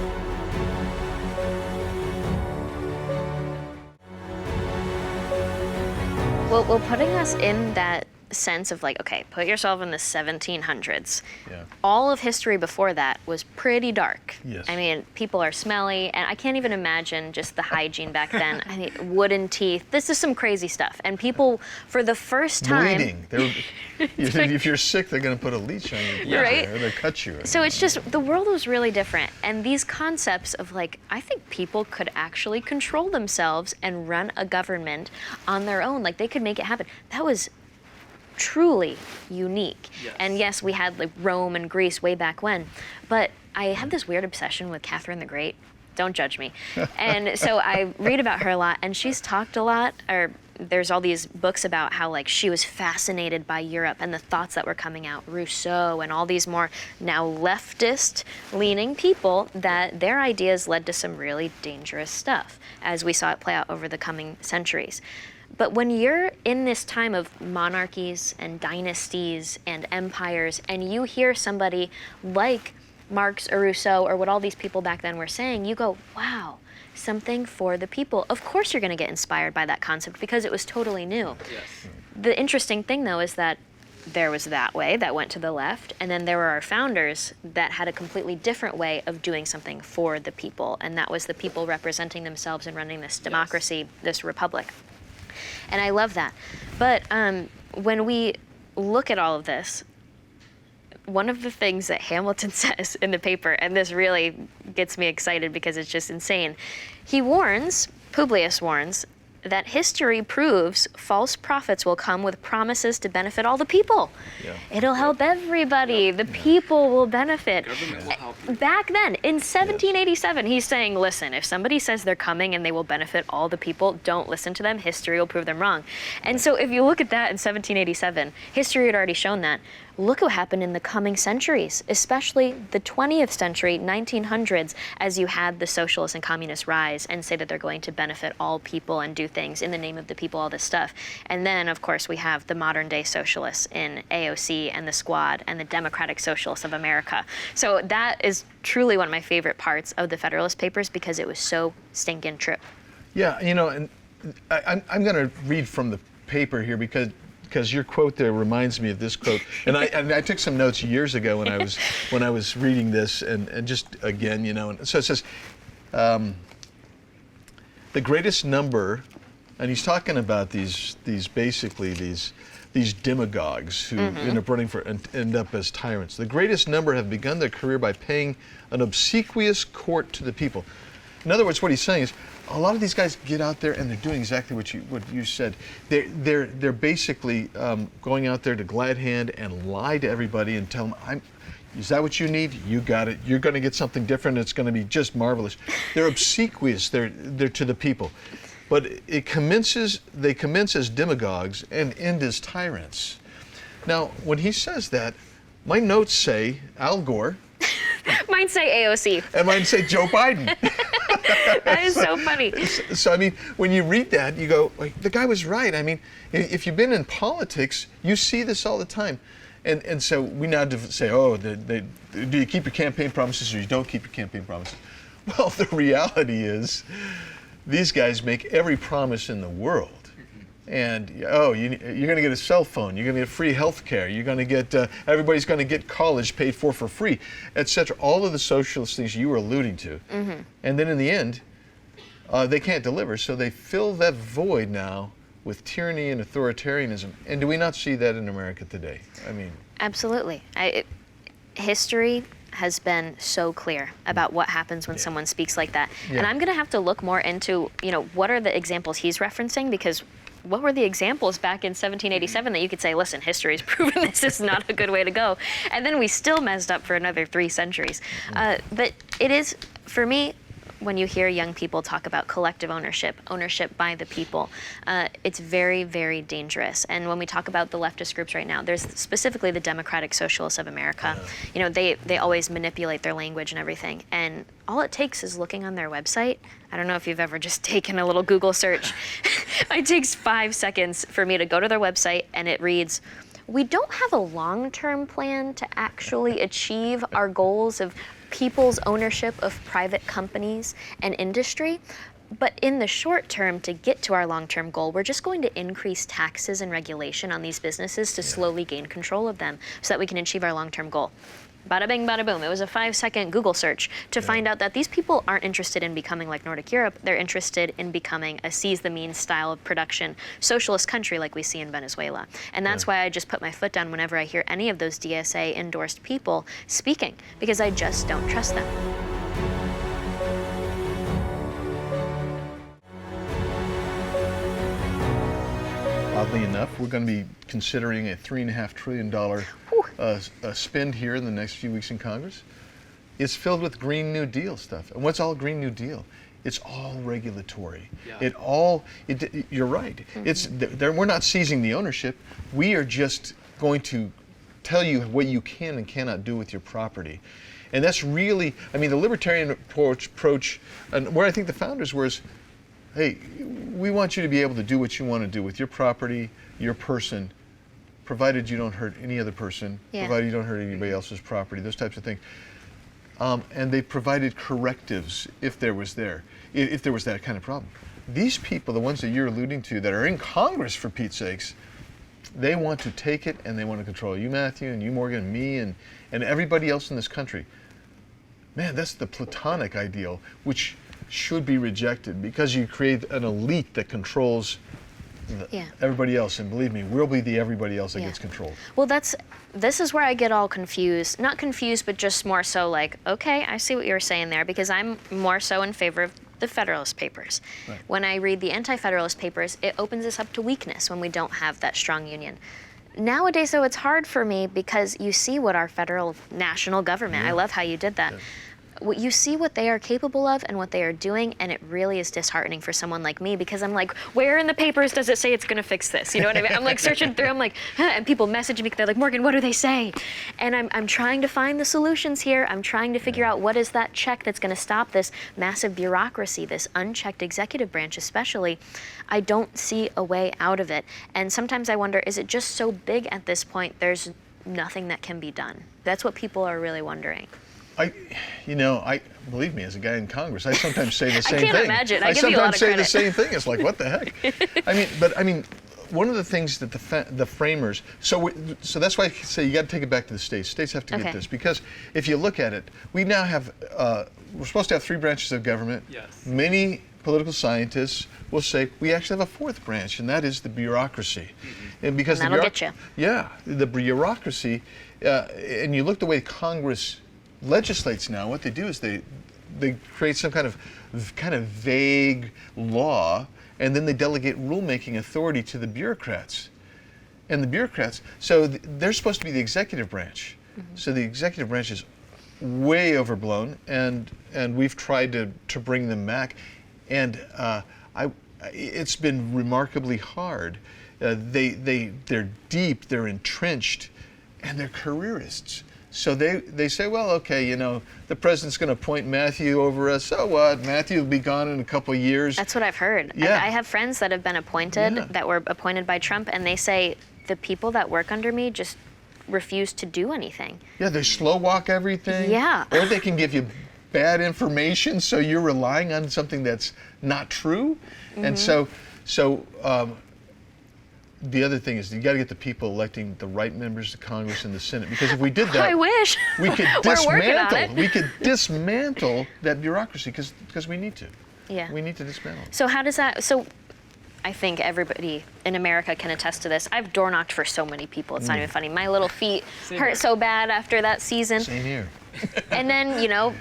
Speaker 1: Well, putting us in that sense of, like, okay, put yourself in the 1700s.
Speaker 2: Yeah.
Speaker 1: All of history before that was pretty dark.
Speaker 2: Yes.
Speaker 1: I mean, people are smelly, and I can't even imagine just the hygiene back then. I mean, wooden teeth. This is some crazy stuff. And people, for the first time...
Speaker 2: Bleeding. If you're sick, they're going to put a leech on you.
Speaker 1: Yeah. Right?
Speaker 2: Or they cut you.
Speaker 1: So it's just, the world was really different. And these concepts of, like, I think people could actually control themselves and run a government on their own. Like, they could make it happen. That was truly unique.
Speaker 3: Yes.
Speaker 1: And yes, we had, like, Rome and Greece way back when, but I have this weird obsession with Catherine the Great. Don't judge me. And so I read about her a lot, and she's talked a lot, or there's all these books about how, like, she was fascinated by Europe and the thoughts that were coming out, Rousseau and all these more now leftist leaning people, that their ideas led to some really dangerous stuff, as we saw it play out over the coming centuries. But when you're in this time of monarchies and dynasties and empires, and you hear somebody like Marx or Rousseau or what all these people back then were saying, you go, wow, something for the people. Of course you're going to get inspired by that concept, because it was totally new.
Speaker 3: Yes.
Speaker 1: The interesting thing, though, is that there was that way that went to the left, and then there were our founders that had a completely different way of doing something for the people, and that was the people representing themselves and running this democracy, this republic. And I love that. But when we look at all of this, one of the things that Hamilton says in the paper, and this really gets me excited because it's just insane, he warns, Publius warns, that history proves false prophets will come with promises to benefit all the people.
Speaker 2: Yeah.
Speaker 1: It'll help everybody. The people will benefit.
Speaker 3: Government will help you.
Speaker 1: Back then, in 1787, he's saying, listen, if somebody says they're coming and they will benefit all the people, don't listen to them. History will prove them wrong. And so if you look at that in 1787, history had already shown that. Look what happened in the coming centuries, especially the 20th century, 1900s, as you had the socialists and communists rise and say that they're going to benefit all people and do things in the name of the people, all this stuff. And then, of course, we have the modern day socialists in AOC and the Squad and the Democratic Socialists of America. So that is truly one of my favorite parts of the Federalist Papers because it was so stinking true.
Speaker 2: Yeah, and I'm going to read from the paper here because your quote there reminds me of this quote, and I took some notes years ago when I was reading this, and just again, and so it says, the greatest number, and he's talking about these demagogues who end up running for and end up as tyrants. The greatest number have begun their career by paying an obsequious court to the people. In other words, what he's saying is, a lot of these guys get out there and they're doing exactly what you said. They're basically going out there to glad hand and lie to everybody and tell them, is that what you need? You got it. You're going to get something different. It's going to be just marvelous. They're obsequious. They're to the people, but they commence as demagogues and end as tyrants. Now, when he says that, my notes say Al Gore.
Speaker 1: Mine say AOC.
Speaker 2: And mine say Joe Biden.
Speaker 1: That is so funny.
Speaker 2: So, I mean, when you read that, you go, like, the guy was right. I mean, if you've been in politics, you see this all the time. And so we now say, do you keep your campaign promises or you don't keep your campaign promises? Well, the reality is these guys make every promise in the world. And, you're going to get a cell phone, you're going to get free health care, you're going to get, everybody's going to get college paid for free, etc. All of the socialist things you were alluding to. Mm-hmm. And then in the end, they can't deliver, so they fill that void now with tyranny and authoritarianism. And do we not see that in America today? I mean... Absolutely.
Speaker 1: History has been so clear about what happens when someone speaks like that. Yeah. And I'm going to have to look more into, what are the examples he's referencing, because what were the examples back in 1787 that you could say, listen, history's proven this is not a good way to go. And then we still messed up for another 3 centuries. But it is, for me, when you hear young people talk about collective ownership by the people, it's very, very dangerous. And when we talk about the leftist groups right now, there's specifically the Democratic Socialists of America. They always manipulate their language and everything. And all it takes is looking on their website. I don't know if you've ever just taken a little Google search. It takes 5 seconds for me to go to their website and it reads, we don't have a long-term plan to actually achieve our goals of people's ownership of private companies and industry. But in the short term, to get to our long-term goal, we're just going to increase taxes and regulation on these businesses to slowly gain control of them so that we can achieve our long-term goal. Bada bing, bada boom. It was a 5-second Google search to find out that these people aren't interested in becoming like Nordic Europe. They're interested in becoming a seize the means style of production socialist country like we see in Venezuela. And that's why I just put my foot down whenever I hear any of those DSA endorsed people speaking, because I just don't trust them.
Speaker 2: Oddly enough, we're going to be considering a $3.5 trillion spend here in the next few weeks in Congress. It's filled with Green New Deal stuff. And what's all Green New Deal? It's all regulatory. Yeah. You're right. Mm-hmm. We're not seizing the ownership. We are just going to tell you what you can and cannot do with your property. And that's really, the libertarian approach, and where I think the founders were is, hey, we want you to be able to do what you want to do with your property, your person, provided you don't hurt any other person, provided you don't hurt anybody else's property, those types of things. And they provided correctives if there was that kind of problem. These people, the ones that you're alluding to, that are in Congress, for Pete's sakes, they want to take it and they want to control you, Matthew, and you, Morgan, and me, and everybody else in this country. Man, that's the Platonic ideal, which should be rejected, because you create an elite that controls everybody else. And believe me, we'll be the everybody else that gets controlled.
Speaker 1: Well, this is where I get all confused. Not confused, but just more so like, okay, I see what you were saying there, because I'm more so in favor of the Federalist Papers.
Speaker 2: Right.
Speaker 1: When I read the Anti-Federalist Papers, it opens us up to weakness when we don't have that strong union. Nowadays, though, it's hard for me because you see what our federal national government, I love how you did that. What you see what they are capable of and what they are doing, and it really is disheartening for someone like me because I'm like, where in the papers does it say it's going to fix this? You know what I mean? I'm like searching through, I'm like, huh, and people message me, they're like, Morgan, what do they say? And I'm trying to find the solutions here. I'm trying to figure out what is that check that's going to stop this massive bureaucracy, this unchecked executive branch especially. I don't see a way out of it. And sometimes I wonder, is it just so big at this point, there's nothing that can be done? That's what people are really wondering.
Speaker 2: I believe me, as a guy in Congress, I sometimes say the same thing.
Speaker 1: I can't imagine. I give you a lot
Speaker 2: sometimes
Speaker 1: of
Speaker 2: say
Speaker 1: credit.
Speaker 2: the same thing. It's like, what the heck? I mean, one of the things that the framers. So that's why I say you got to take it back to the states. States have to get this because if you look at it, we now have. We're supposed to have 3 branches of government.
Speaker 3: Yes.
Speaker 2: Many political scientists will say we actually have a 4th branch, and that is the bureaucracy. And because
Speaker 1: that'll get you.
Speaker 2: Yeah, the bureaucracy, and you look the way Congress legislates now, what they do is they create some kind of vague law, and then they delegate rulemaking authority to the bureaucrats. And the bureaucrats, so they're supposed to be the executive branch. So the executive branch is way overblown, and we've tried to bring them back, and it's been remarkably hard. They're deep, they're entrenched, and they're careerists. So they say, well, okay, the president's going to appoint Matthew over us. So what? Matthew will be gone in a couple of years.
Speaker 1: That's what I've heard.
Speaker 2: Yeah.
Speaker 1: I have friends that have been appointed, that were appointed by Trump, and they say the people that work under me just refuse to do anything.
Speaker 2: Yeah, they slow walk everything.
Speaker 1: Yeah.
Speaker 2: Or they can give you bad information, so you're relying on something that's not true. And so the other thing is you got to get the people electing the right members of Congress and the Senate, because if we did that,
Speaker 1: I wish.
Speaker 2: we could
Speaker 1: We're working on it.
Speaker 2: dismantle that bureaucracy because we need to.
Speaker 1: Yeah.
Speaker 2: We need to dismantle it.
Speaker 1: So how does that? So I think everybody in America can attest to this. I've door knocked for so many people. It's not even funny. My little feet hurt so bad after that season.
Speaker 2: Same here.
Speaker 1: And then,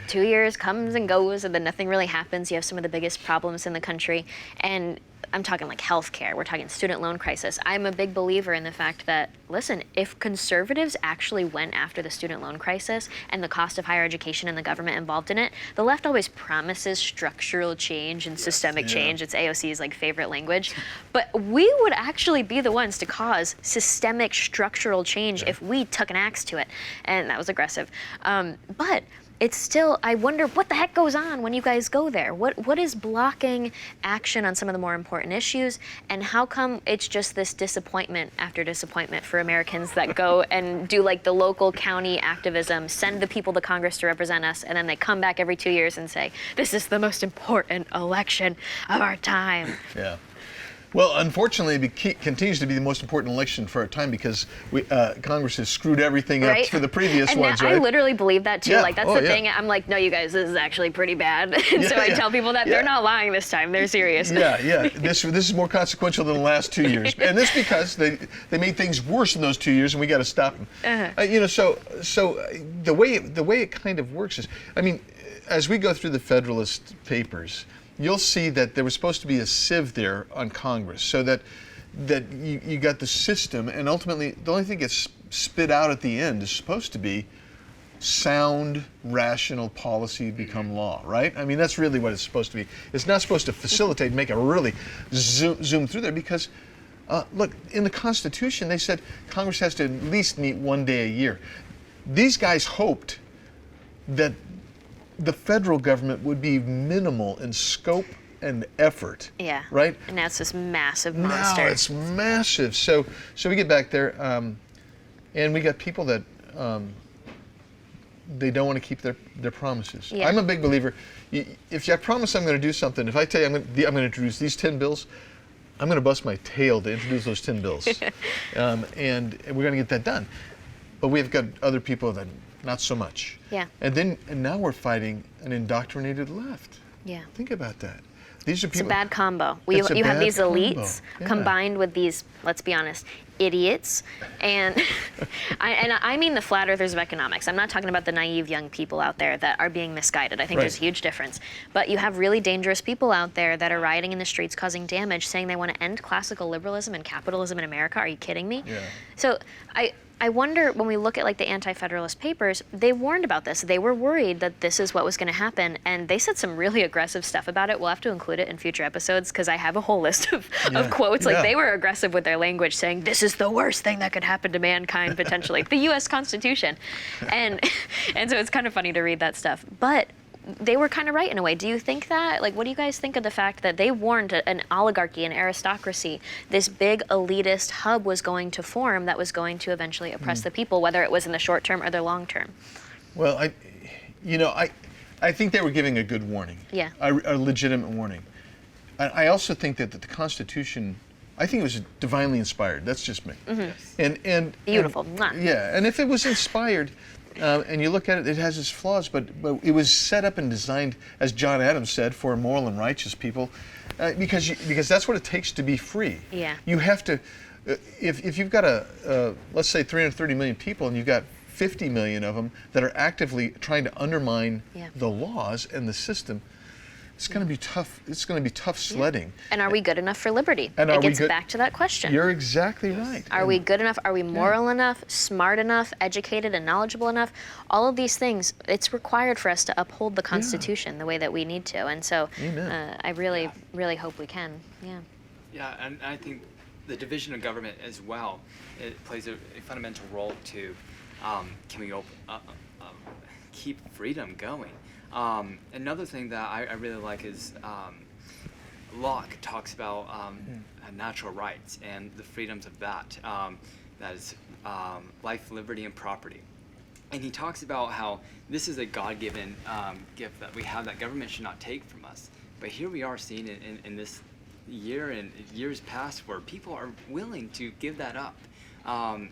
Speaker 1: 2 years comes and goes, and then nothing really happens. You have some of the biggest problems in the country. And I'm talking like healthcare. We're talking student loan crisis. I'm a big believer in the fact that, listen, if conservatives actually went after the student loan crisis and the cost of higher education and the government involved in it, the left always promises structural change and systemic change. It's AOC's favorite language. But we would actually be the ones to cause systemic structural change if we took an axe to it. And that was aggressive. But it's still, I wonder what the heck goes on when you guys go there. What is blocking action on some of the more important issues, and how come it's just this disappointment after disappointment for Americans that go and do the local county activism, send the people to Congress to represent us, and then they come back every 2 years and say, this is the most important election of our time.
Speaker 2: Yeah. Well, unfortunately, it continues to be the most important election for our time because Congress has screwed everything up for the previous ones, right?
Speaker 1: I literally believe that too.
Speaker 2: Yeah.
Speaker 1: That's the thing. I'm like, no, you guys, this is actually pretty bad. And so I tell people that they're not lying this time. They're serious.
Speaker 2: Yeah. This is more consequential than the last 2 years, and this because they made things worse in those 2 years, and we got to stop them. So the way it kind of works is, as we go through the Federalist Papers, you'll see that there was supposed to be a sieve there on Congress, so that you got the system, and ultimately the only thing that gets spit out at the end is supposed to be sound, rational policy become law, right? That's really what it's supposed to be. It's not supposed to facilitate and make it really zoom through there because, look, in the Constitution they said Congress has to at least meet 1 day a year. These guys hoped that the federal government would be minimal in scope and effort.
Speaker 1: Yeah.
Speaker 2: Right?
Speaker 1: And now it's this massive monster.
Speaker 2: Now it's massive. So we get back there, and we got people that they don't want to keep their promises.
Speaker 1: Yeah.
Speaker 2: I'm a big believer. If I promise I'm going to do something, if I tell you I'm going to introduce these 10 bills, I'm going to bust my tail to introduce those 10 bills. And we're going to get that done. But we've got other people that not so much.
Speaker 1: Yeah.
Speaker 2: And now we're fighting an indoctrinated left.
Speaker 1: Yeah.
Speaker 2: Think about that. These are
Speaker 1: It's a
Speaker 2: people.
Speaker 1: bad combo.
Speaker 2: It's a
Speaker 1: You have
Speaker 2: bad
Speaker 1: these
Speaker 2: combo.
Speaker 1: elites
Speaker 2: Yeah.
Speaker 1: combined with these, let's be honest, idiots. And I mean the flat earthers of economics. I'm not talking about the naive young people out there that are being misguided. I think there's a huge difference. But you have really dangerous people out there that are rioting in the streets causing damage, saying they want to end classical liberalism and capitalism in America. Are you kidding me?
Speaker 2: Yeah.
Speaker 1: So I wonder, when we look at like the Anti-Federalist Papers, they warned about this. They were worried that this is what was going to happen, and they said some really aggressive stuff about it. We'll have to include it in future episodes because I have a whole list of quotes. Like, they were aggressive with their language, saying this is the worst thing that could happen to mankind potentially, the U.S. Constitution, and so it's kind of funny to read that stuff. But they were kind of right in a way. Do you think that? Like, what do you guys think of the fact that they warned an oligarchy, an aristocracy, this big elitist hub was going to form that was going to eventually oppress the people, whether it was in the short term or the long term?
Speaker 2: Well, I think they were giving a good warning.
Speaker 1: Yeah.
Speaker 2: A legitimate warning. I also think that the Constitution, I think it was divinely inspired. That's just me. And
Speaker 1: Beautiful.
Speaker 2: and if it was inspired, and you look at it, it has its flaws, but it was set up and designed, as John Adams said, for moral and righteous people, because that's what it takes to be free.
Speaker 1: Yeah.
Speaker 2: You have to, if you've got let's say 330 million people, and you've got 50 million of them that are actively trying to undermine the laws and the system, it's going to be tough. It's going to be tough sledding.
Speaker 1: And are we good enough for liberty?
Speaker 2: And
Speaker 1: it gets back to that question.
Speaker 2: You're exactly right.
Speaker 1: Are we good enough? Are we moral enough, smart enough, educated and knowledgeable enough? All of these things, it's required for us to uphold the Constitution the way that we need to. And so I really, really hope we can. Yeah.
Speaker 3: Yeah, and I think the division of government as well, it plays a fundamental role to can we keep freedom going? Another thing that I really like is Locke talks about natural rights and the freedoms of that. That is life, liberty, and property. And he talks about how this is a God-given gift that we have that government should not take from us. But here we are seeing it in this year and years past where people are willing to give that up. And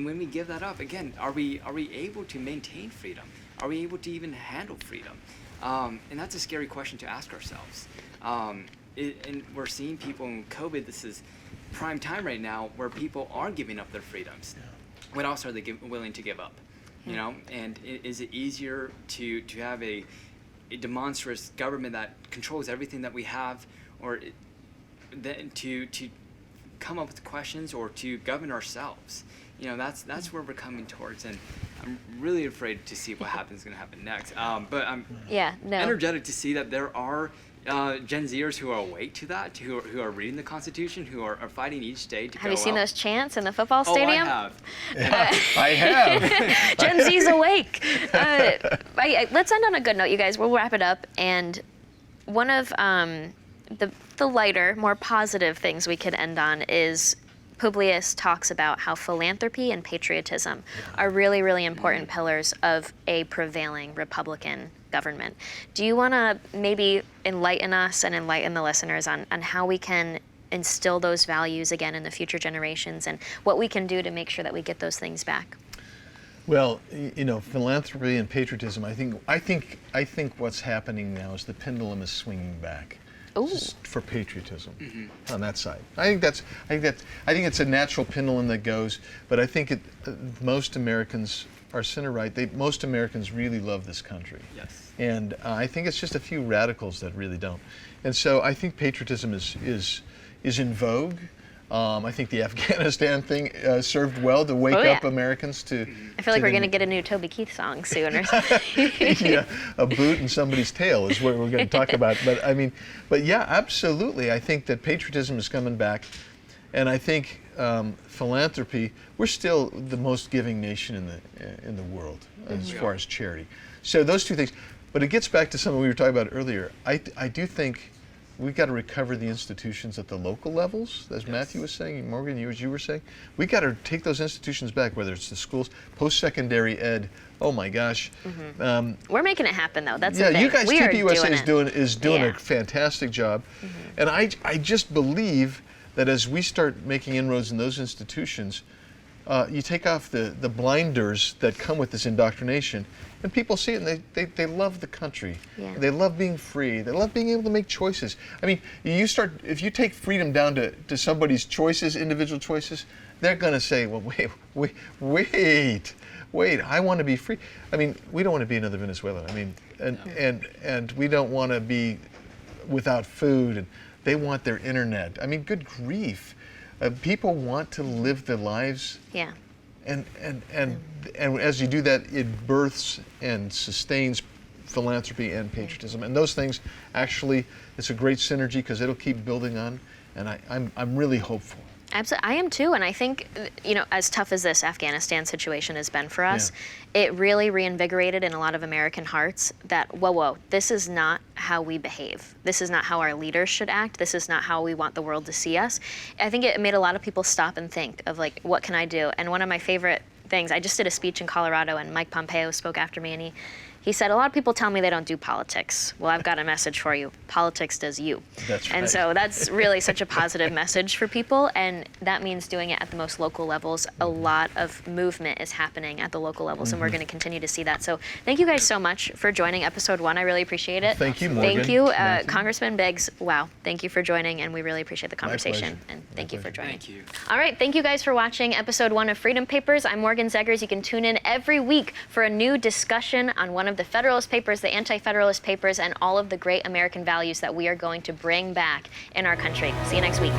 Speaker 3: when we give that up, again, are we able to maintain freedom? Are we able to even handle freedom? And that's a scary question to ask ourselves. And we're seeing people in COVID, this is prime time right now, where people are giving up their freedoms. What else are they willing to give up? You know, and is it easier to have a demonstrous government that controls everything that we have, or then to come up with questions or to govern ourselves? You know, that's where we're coming towards, and I'm really afraid to see what going to happen next. But I'm energetic to see that there are Gen Zers who are awake to that, who are reading the Constitution, who are fighting each day to
Speaker 1: Have you seen those chants in the football stadium?
Speaker 3: Oh, I have.
Speaker 2: I have.
Speaker 1: Gen Z's awake. Let's end on a good note, you guys. We'll wrap it up. And one of the lighter, more positive things we could end on is Publius talks about how philanthropy and patriotism are really, really important pillars of a prevailing Republican government. Do you want to maybe enlighten us and enlighten the listeners on how we can instill those values again in the future generations, and what we can do to make sure that we get those things back?
Speaker 2: Well, you know, philanthropy and patriotism, I think what's happening now is the pendulum is swinging back. For patriotism on that side. I think it's a natural pendulum that goes, but I think most Americans are center right. Most Americans really love this country.
Speaker 3: Yes.
Speaker 2: And I think it's just a few radicals that really don't. And so I think patriotism is in vogue. I think the Afghanistan thing served well to wake up Americans to.
Speaker 1: I feel like we're going to get a new Toby Keith song soon or something.
Speaker 2: A boot in somebody's tail is what we're going to talk about. But yeah, absolutely. I think that patriotism is coming back, and I think philanthropy. We're still the most giving nation in the world as far as charity. So those two things. But it gets back to something we were talking about earlier. I do think we've got to recover the institutions at the local levels, as Matthew was saying, Morgan, as you were saying. We've got to take those institutions back, whether it's the schools, post-secondary ed. Oh my gosh.
Speaker 1: We're making it happen, though. That's the thing.
Speaker 2: You guys, TPUSA is doing a fantastic job. And I just believe that as we start making inroads in those institutions, you take off the blinders that come with this indoctrination, and people see it and they love the country.
Speaker 1: Yeah.
Speaker 2: They love being free. They love being able to make choices. I mean, if you take freedom down to somebody's choices, individual choices, they're going to say, well, wait, I want to be free. I mean, we don't want to be another Venezuela. I mean, and we don't want to be without food, and they want their internet. I mean, good grief. People want to live their lives.
Speaker 1: Yeah.
Speaker 2: And as you do that, it births and sustains philanthropy and patriotism. And those things, actually, it's a great synergy because it'll keep building on. And I'm really hopeful.
Speaker 1: Absolutely, I am too, and I think, as tough as this Afghanistan situation has been for us, it really reinvigorated in a lot of American hearts that, whoa, this is not how we behave. This is not how our leaders should act. This is not how we want the world to see us. I think it made a lot of people stop and think of, like, what can I do? And one of my favorite things, I just did a speech in Colorado, and Mike Pompeo spoke after me, and he said, a lot of people tell me they don't do politics. Well, I've got a message for you. Politics does you.
Speaker 2: That's right.
Speaker 1: And so that's really such a positive message for people, and that means doing it at the most local levels. A lot of movement is happening at the local levels, and we're going to continue to see that. So thank you guys so much for joining episode 1. I really appreciate it.
Speaker 2: Thank you, Morgan.
Speaker 1: Thank you,
Speaker 2: Thank you.
Speaker 1: Congressman Biggs. Wow, thank you for joining, and we really appreciate the conversation.
Speaker 2: pleasure.
Speaker 1: And
Speaker 2: My
Speaker 1: thank you for
Speaker 2: pleasure.
Speaker 1: joining.
Speaker 3: Thank you.
Speaker 1: All right, thank you guys for watching episode 1 of Freedom Papers. I'm Morgan Zegers. You can tune in every week for a new discussion on one of the Federalist Papers, the Anti-Federalist Papers, and all of the great American values that we are going to bring back in our country. See you next week.